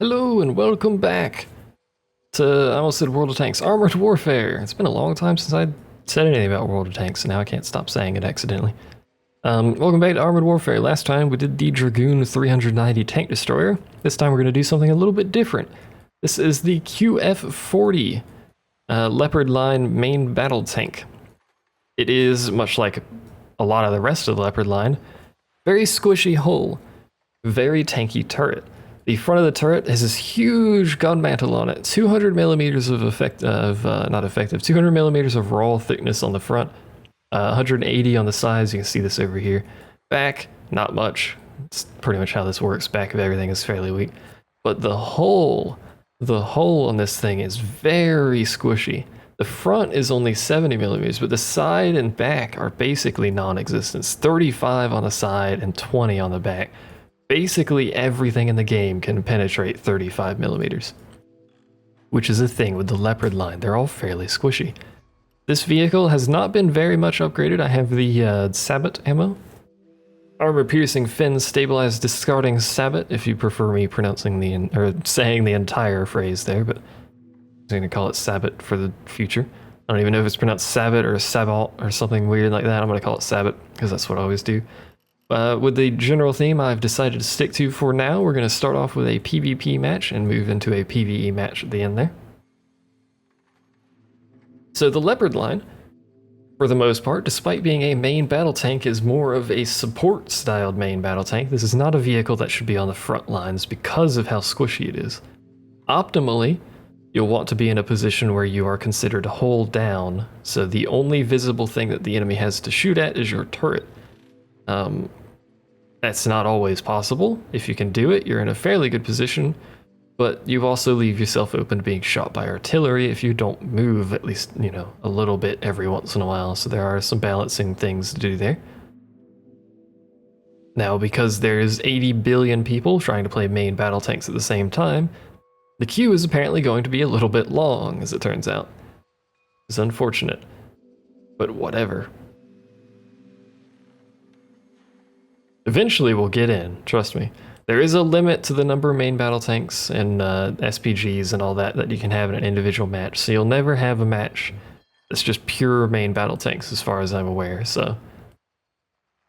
Hello and welcome back to, I almost said World of Tanks, Armored Warfare. It's been a long time since I said anything about World of Tanks, and now I can't stop saying it accidentally. Welcome back to Armored Warfare. Last time we did the Dragoon 390 Tank Destroyer. This time we're going to do something a little bit different. This is the QF-40 Leopard Line main battle tank. It is, much like a lot of the rest of the Leopard Line, very squishy hull, very tanky turret. The front of the turret has this huge gun mantle on it, 200 millimeters of 200 millimeters of raw thickness on the front, 180 on the sides. You can see this over here. Back, not much. It's pretty much how this works. Back of everything is fairly weak, but the hull on this thing is very squishy. The front is only 70 millimeters, but the side and back are basically non-existent. 35 on the side and 20 on the back. Basically everything in the game can penetrate 35 millimeters, which is a thing with the Leopard line. They're all fairly squishy. This vehicle has not been very much upgraded. I have the Sabot ammo. Armor-piercing fins, stabilized discarding Sabot, if you prefer me pronouncing or saying the entire phrase there, but I'm going to call it Sabot for the future. I don't even know if it's pronounced Sabot or Sabot or something weird like that. I'm going to call it Sabot because that's what I always do. With the general theme I've decided to stick to for now, we're going to start off with a PvP match and move into a PvE match at the end there. So the Leopard line, for the most part, despite being a main battle tank, is more of a support-styled main battle tank. This is not a vehicle that should be on the front lines because of how squishy it is. Optimally, you'll want to be in a position where you are considered hull down, so the only visible thing that the enemy has to shoot at is your turret. That's not always possible. If you can do it, you're in a fairly good position, but you also leave yourself open to being shot by artillery if you don't move at least, a little bit every once in a while. So there are some balancing things to do there. Now, because there's 80 billion people trying to play main battle tanks at the same time, the queue is apparently going to be a little bit long, as it turns out. It's unfortunate, but whatever. Eventually we'll get in, trust me. There is a limit to the number of main battle tanks and SPGs and all that you can have in an individual match, so you'll never have a match that's just pure main battle tanks as far as I'm aware, so.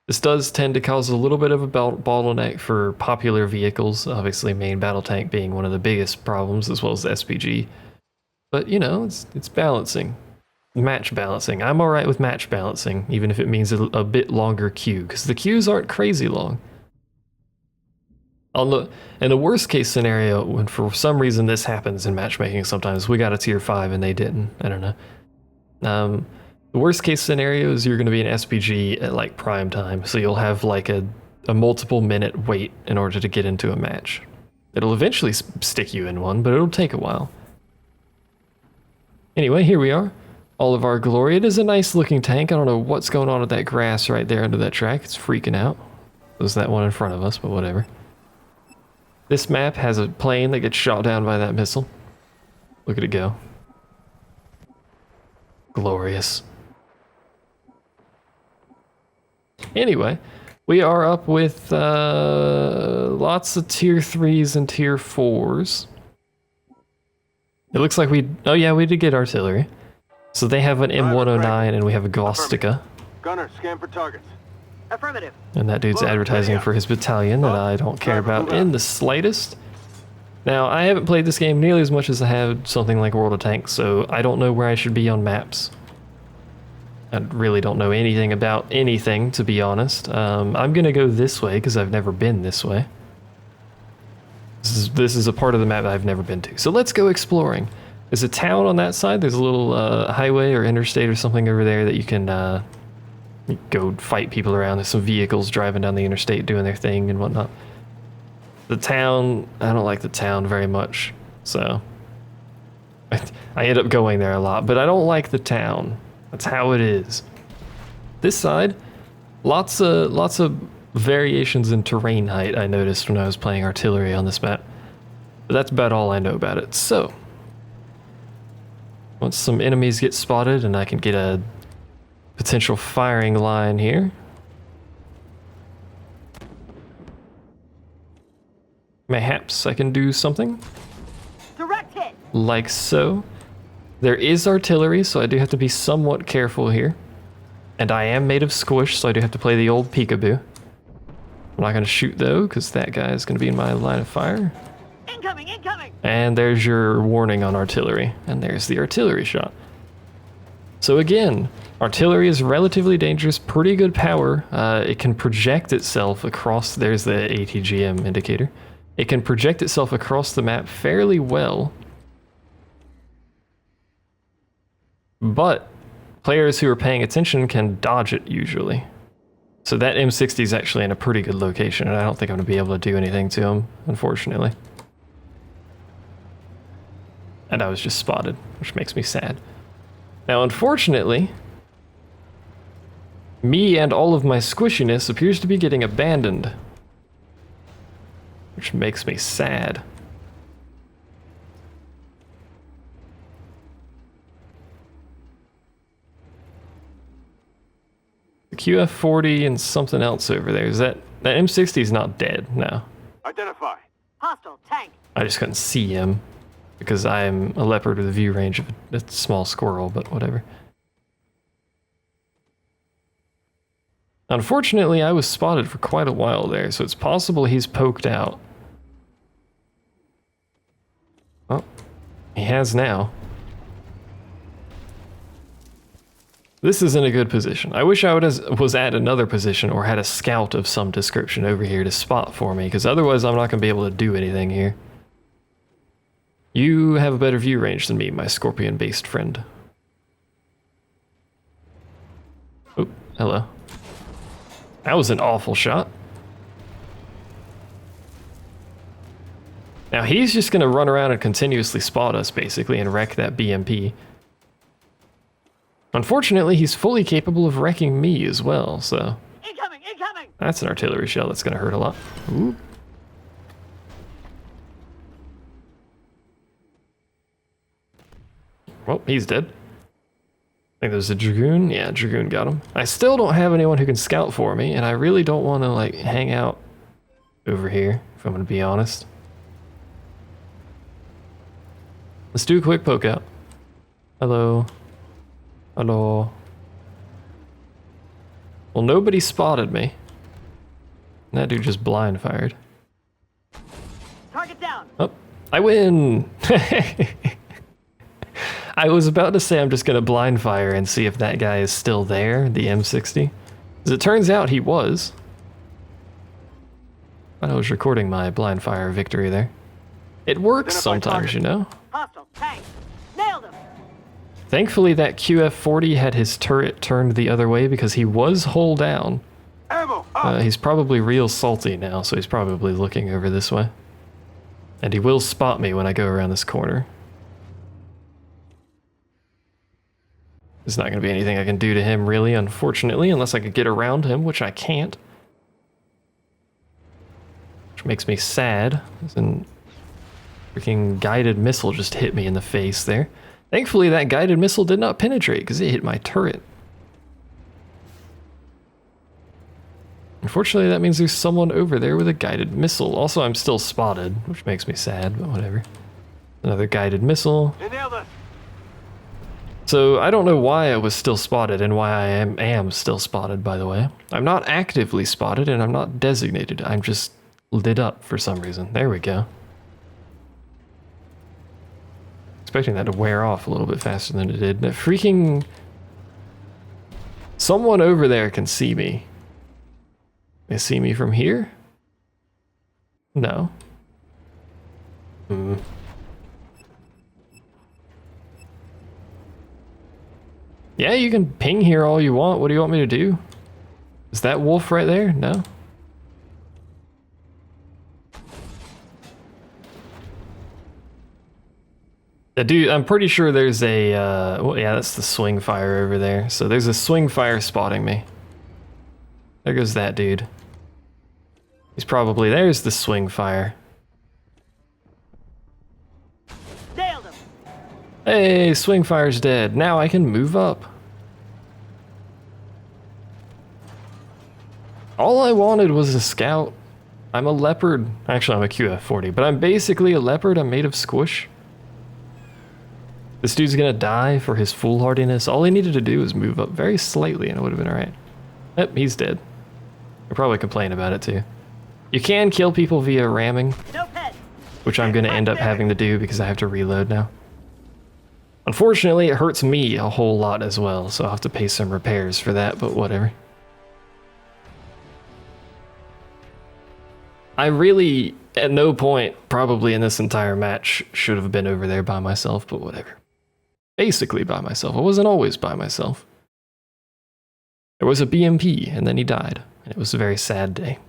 This does tend to cause a little bit of a bottleneck for popular vehicles, obviously main battle tank being one of the biggest problems as well as the SPG. But it's balancing. Match balancing. I'm alright with match balancing, even if it means a bit longer queue, because the queues aren't crazy long. In the worst case scenario, when for some reason this happens in matchmaking sometimes, we got a tier 5 and they didn't, I don't know. The worst case scenario is you're going to be an SPG at like prime time, so you'll have like a multiple minute wait in order to get into a match. It'll eventually stick you in one, but it'll take a while. Anyway, here we are. All of our glory. It is a nice looking tank. I don't know what's going on with that grass right there under that track. It's freaking out. There's that one in front of us, but whatever. This map has a plane that gets shot down by that missile. Look at it go. Glorious. Anyway, we are up with lots of tier 3s and tier 4s. It looks like we did get artillery. So they have an M109 and we have a Glostica. Gunner, scan for targets. Affirmative. And that dude's advertising for his battalion that I don't care about in the slightest. Now, I haven't played this game nearly as much as I have something like World of Tanks, so I don't know where I should be on maps. I really don't know anything about anything, to be honest. I'm gonna go this way because I've never been this way. This is a part of the map I've never been to. So let's go exploring. There's a town on that side. There's a little highway or interstate or something over there that you can go fight people around. There's some vehicles driving down the interstate doing their thing and whatnot. The town, I don't like the town very much, so I end up going there a lot, but I don't like the town. That's how it is. This side, lots of variations in terrain height I noticed when I was playing artillery on this map, but that's about all I know about it. So once some enemies get spotted and I can get a potential firing line here. Mayhaps I can do something. Direct hit. Like so. There is artillery, so I do have to be somewhat careful here. And I am made of squish, so I do have to play the old peekaboo. I'm not going to shoot, though, because that guy is going to be in my line of fire. Incoming, incoming. And there's your warning on artillery. And there's the artillery shot. So again, artillery is relatively dangerous, pretty good power. It can project itself across, there's the ATGM indicator. It can project itself across the map fairly well. But players who are paying attention can dodge it usually. So that M60 is actually in a pretty good location, and I don't think I'm going to be able to do anything to him, unfortunately. And I was just spotted, which makes me sad. Now, unfortunately, me and all of my squishiness appears to be getting abandoned, which makes me sad. The QF-40 and something else over there. Is that M60 is not dead? No. Identify. Hostile tank. I just couldn't see him because I am a leopard with a view range of a small squirrel, but whatever. Unfortunately, I was spotted for quite a while there, so it's possible he's poked out. Oh, he has now. This isn't a good position. I wish I was at another position or had a scout of some description over here to spot for me, because otherwise I'm not going to be able to do anything here. You have a better view range than me, my scorpion-based friend. Oh, hello. That was an awful shot. Now he's just going to run around and continuously spot us, basically, and wreck that BMP. Unfortunately, he's fully capable of wrecking me as well, so... Incoming, incoming! That's an artillery shell that's going to hurt a lot. Ooh. Well, he's dead. I think there's a Dragoon. Yeah, Dragoon got him. I still don't have anyone who can scout for me, and I really don't want to, like, hang out over here, if I'm going to be honest. Let's do a quick poke out. Hello. Hello. Well, nobody spotted me. That dude just blind fired. Target down. Oh, I win! I was about to say I'm just gonna blind fire and see if that guy is still there, the M60. As it turns out, he was. I was recording my blind fire victory there. It works sometimes, you know? Hostile tank. Nailed him. Thankfully, that QF-40 had his turret turned the other way because he was hull down. Ammo. He's probably real salty now, so he's probably looking over this way. And he will spot me when I go around this corner. There's not going to be anything I can do to him, really, unfortunately, unless I could get around him, which I can't. Which makes me sad. There's a freaking guided missile just hit me in the face there. Thankfully, that guided missile did not penetrate because it hit my turret. Unfortunately, that means there's someone over there with a guided missile. Also, I'm still spotted, which makes me sad, but whatever. Another guided missile. You nailed it. So, I don't know why I was still spotted and why I am still spotted, by the way. I'm not actively spotted and I'm not designated. I'm just lit up for some reason. There we go. Expecting that to wear off a little bit faster than it did. That freaking... Someone over there can see me. They see me from here? No. Yeah, you can ping here all you want. What do you want me to do? Is that wolf right there? No. Dude, I'm pretty sure there's a, well, yeah, that's the swing fire over there. So there's a swing fire spotting me. There goes that dude. He's probably, there's the swing fire. Nailed him. Hey, swing fire's dead. Now I can move up. All I wanted was a scout. I'm a leopard. Actually, I'm a QF-40, but I'm basically a leopard. I'm made of squish. This dude's gonna die for his foolhardiness. All he needed to do was move up very slightly and it would have been alright. Yep, he's dead. I'll probably complain about it too. You can kill people via ramming, No pet. which I'm gonna end up having to do because I have to reload now. Unfortunately, it hurts me a whole lot as well, so I'll have to pay some repairs for that, but whatever. I really, at no point, probably in this entire match, should have been over there by myself, but whatever. Basically by myself. I wasn't always by myself. There was a BMP, and then he died, and it was a very sad day.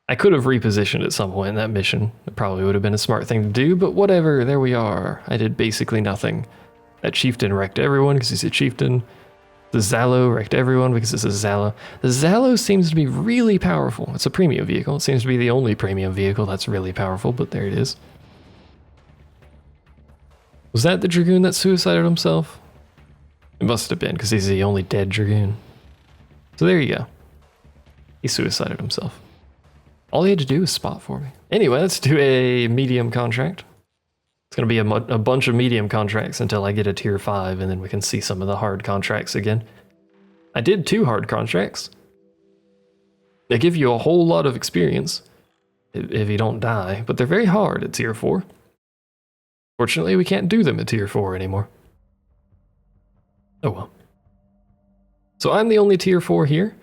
I could have repositioned at some point in that mission. It probably would have been a smart thing to do, but whatever, there we are. I did basically nothing. That chieftain wrecked everyone because he's a chieftain. The Zalo wrecked everyone because it's a Zalo. The Zalo seems to be really powerful. It's a premium vehicle. It seems to be the only premium vehicle that's really powerful, but there it is. Was that the Dragoon that suicided himself? It must have been, because he's the only dead Dragoon. So there you go. He suicided himself. All he had to do was spot for me. Anyway, let's do a medium contract. It's going to be a bunch of medium contracts until I get a tier 5, and then we can see some of the hard contracts again. I did 2 hard contracts. They give you a whole lot of experience if you don't die, but they're very hard at tier 4. Fortunately, we can't do them at tier 4 anymore. Oh well. So I'm the only tier 4 here.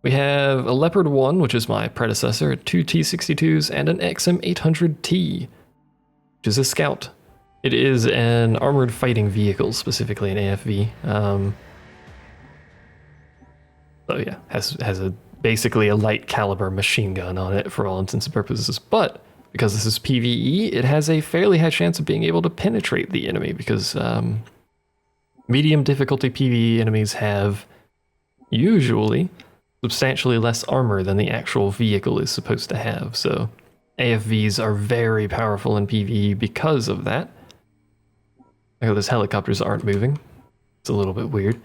We have a Leopard 1, which is my predecessor, 2 T-62s, and an XM800T, which is a scout. It is an armored fighting vehicle, specifically an AFV. So yeah, has basically a light caliber machine gun on it for all intents and purposes. But because this is PvE, it has a fairly high chance of being able to penetrate the enemy because medium difficulty PvE enemies have usually substantially less armor than the actual vehicle is supposed to have. So AFVs are very powerful in PvE because of that. Like those helicopters aren't moving. It's a little bit weird.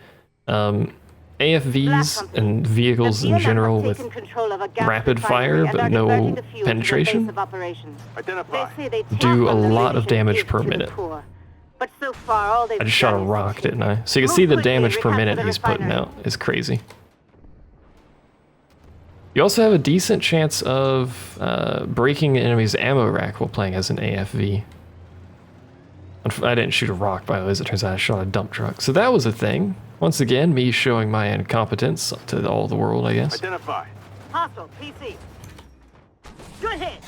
AFVs and vehicles in general with rapid fire but no penetration do a lot of damage per minute. I just shot a rock, didn't I? So you can see the damage per minute he's putting out is crazy. You also have a decent chance of breaking an enemy's ammo rack while playing as an AFV. I didn't shoot a rock, by the way, as it turns out I shot a dump truck. So that was a thing. Once again, me showing my incompetence to all the world, I guess. Identify. Hostile PC. Good hit.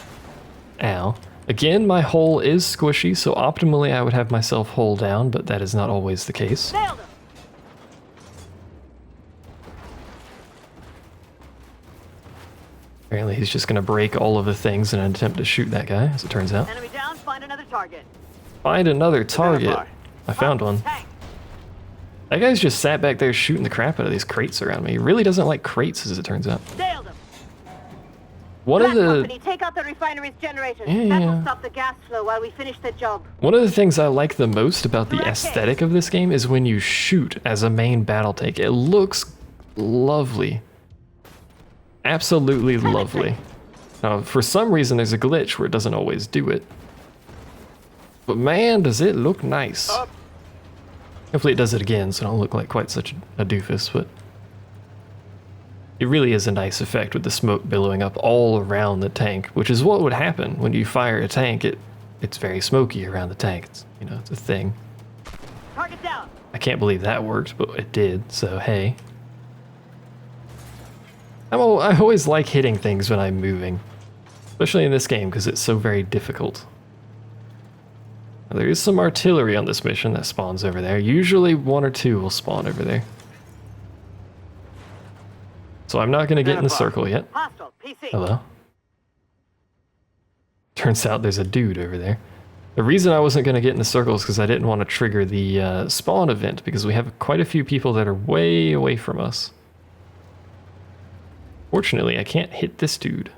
Ow. Again, my hull is squishy, so optimally I would have myself hull down, but that is not always the case. Nailed him. Apparently he's just going to break all of the things in an attempt to shoot that guy, as it turns out. Enemy down. Find another target. Find another target. Identify. I found one. Tank. That guy's just sat back there shooting the crap out of these crates around me. He really doesn't like crates, as it turns out. Nailed him. One Black of the Company, take out the refinery's generators. That will stop the gas flow while we finish the job. One of the things I like the most about the aesthetic of this game is when you shoot as a main battle tank. It looks lovely. Absolutely lovely. Now, for some reason, there's a glitch where it doesn't always do it. But man, does it look nice. Up. Hopefully it does it again, so I don't look like quite such a doofus, but it really is a nice effect with the smoke billowing up all around the tank, which is what would happen when you fire a tank. It's very smoky around the tank. It's, you know, it's a thing. Target down. I can't believe that worked, but it did, so hey. I always like hitting things when I'm moving, especially in this game because it's so very difficult. Now, there is some artillery on this mission that spawns over there. Usually 1 or 2 will spawn over there. So I'm not going to get in the circle yet. Hostile PC. Hello? Turns out there's a dude over there. The reason I wasn't going to get in the circle is because I didn't want to trigger the spawn event because we have quite a few people that are way away from us. Fortunately, I can't hit this dude.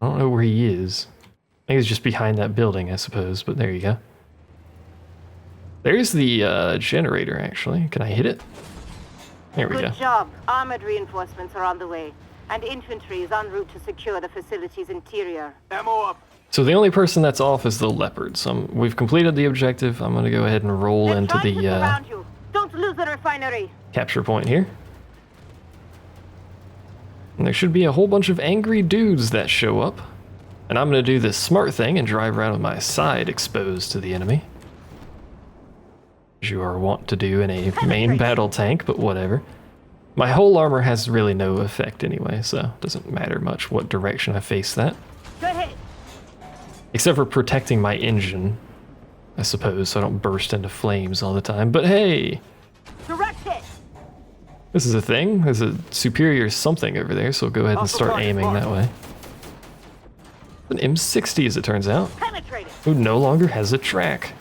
I don't know where he is. I think he's just behind that building, I suppose, but there you go. There's the generator, actually. Can I hit it? There we go. Good job. Armored reinforcements are on the way, and infantry is en route to secure the facility's interior. Ammo up. So the only person that's off is the leopard. So we've completed the objective. I'm going to go ahead and roll They're into trying to the surround you. Don't lose the refinery. capture point here. And there should be a whole bunch of angry dudes that show up. And I'm going to do this smart thing and drive around with my side exposed to the enemy. As you are wont to do in a main battle tank, but whatever. My whole armor has really no effect anyway, so it doesn't matter much what direction I face that. Go ahead. Except for protecting my engine, I suppose, so I don't burst into flames all the time. But hey, Direct it. this is a thing. There's a superior something over there, so we'll go ahead and start aiming that way. An M60, as it turns out, Penetrate it. who no longer has a track.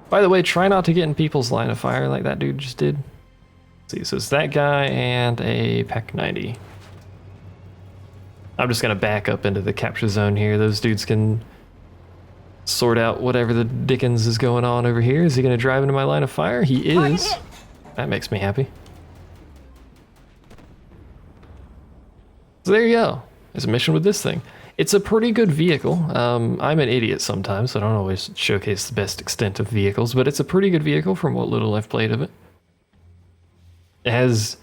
By the way, try not to get in people's line of fire like that dude just did. Let's see, so it's that guy and a Pac 90. I'm just gonna back up into the capture zone here. Those dudes can sort out whatever the dickens is going on over here. Is he gonna drive into my line of fire? He is. That makes me happy. So there you go. There's a mission with this thing. It's a pretty good vehicle. I'm an idiot sometimes, so I don't always showcase the best extent of vehicles, but it's a pretty good vehicle from what little I've played of it. It has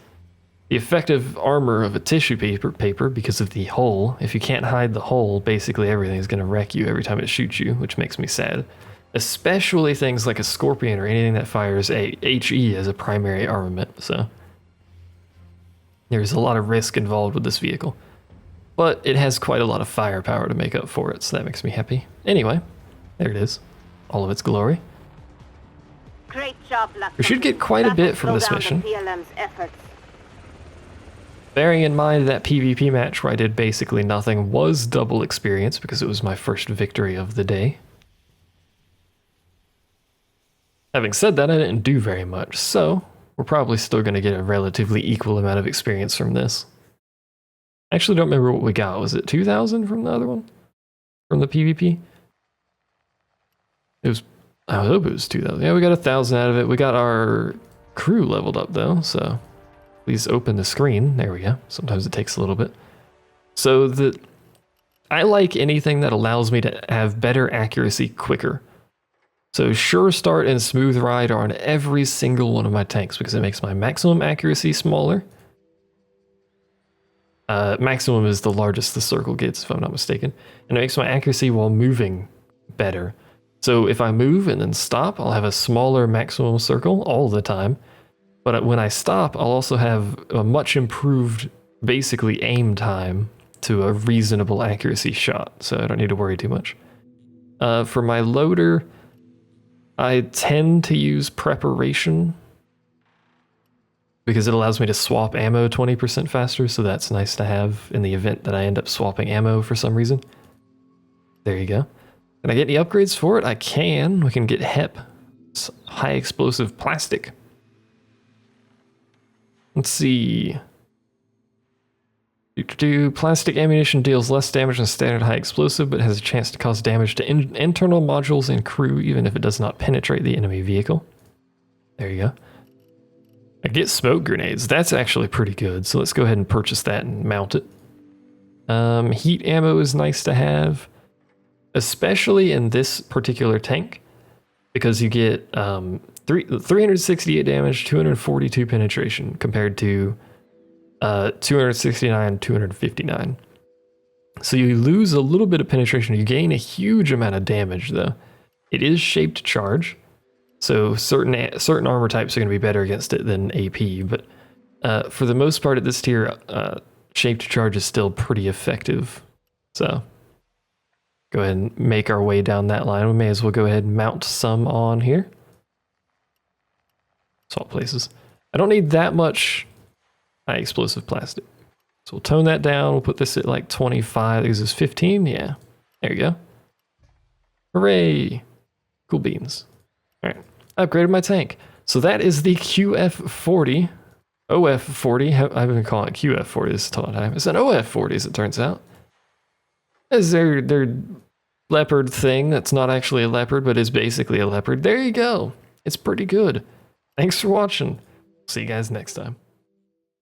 the effective armor of a tissue paper because of the hull. If you can't hide the hull, basically everything's going to wreck you every time it shoots you, which makes me sad. Especially things like a Scorpion or anything that fires a HE as a primary armament, so there's a lot of risk involved with this vehicle. But it has quite a lot of firepower to make up for it, so that makes me happy. Anyway, there it is. All of its glory. Great job, Lucky. We should get quite a bit from this mission. PLM's efforts. Bearing in mind that PvP match where I did basically nothing was double experience because it was my first victory of the day. Having said that, I didn't do very much, so we're probably still going to get a relatively equal amount of experience from this. I actually don't remember what we got. Was it 2,000 from the other one? From the PvP? It was, I hope it was 2,000. Yeah, we got 1,000 out of it. We got our crew leveled up though, so please open the screen. There we go. Sometimes it takes a little bit. So I like anything that allows me to have better accuracy quicker. So Sure Start and Smooth Ride are on every single one of my tanks because it makes my maximum accuracy smaller. Maximum is the largest the circle gets, if I'm not mistaken. And it makes my accuracy while moving better. So if I move and then stop, I'll have a smaller maximum circle all the time. But when I stop, I'll also have a much improved, basically, aim time to a reasonable accuracy shot. So I don't need to worry too much. For my loader, I tend to use Preparation because it allows me to swap ammo 20% faster, so that's nice to have in the event that I end up swapping ammo for some reason. There you go. Can I get any upgrades for it? I can. We can get HEP. It's high explosive plastic. Let's see. Plastic ammunition deals less damage than standard high explosive, but has a chance to cause damage to internal modules and crew, even if it does not penetrate the enemy vehicle. There you go. I get smoke grenades. That's actually pretty good. So let's go ahead and purchase that and mount it. Heat ammo is nice to have, especially in this particular tank, because you get 368 damage, 242 penetration compared to 269, 259. So you lose a little bit of penetration. You gain a huge amount of damage, though. It is shaped charge. So certain armor types are going to be better against it than AP, but for the most part at this tier, shaped charge is still pretty effective. So go ahead and make our way down that line. We may as well go ahead and mount some on here. Swap places. I don't need that much high explosive plastic. So we'll tone that down. We'll put this at like 25. This is 15. Yeah, there you go. Hooray. Cool beans. All right, I upgraded my tank. So that is the QF-40, OF-40. I've been calling it QF-40 this whole time. It's an OF-40 as it turns out. It's their leopard thing that's not actually a leopard, but is basically a leopard. There you go. It's pretty good. Thanks for watching. See you guys next time.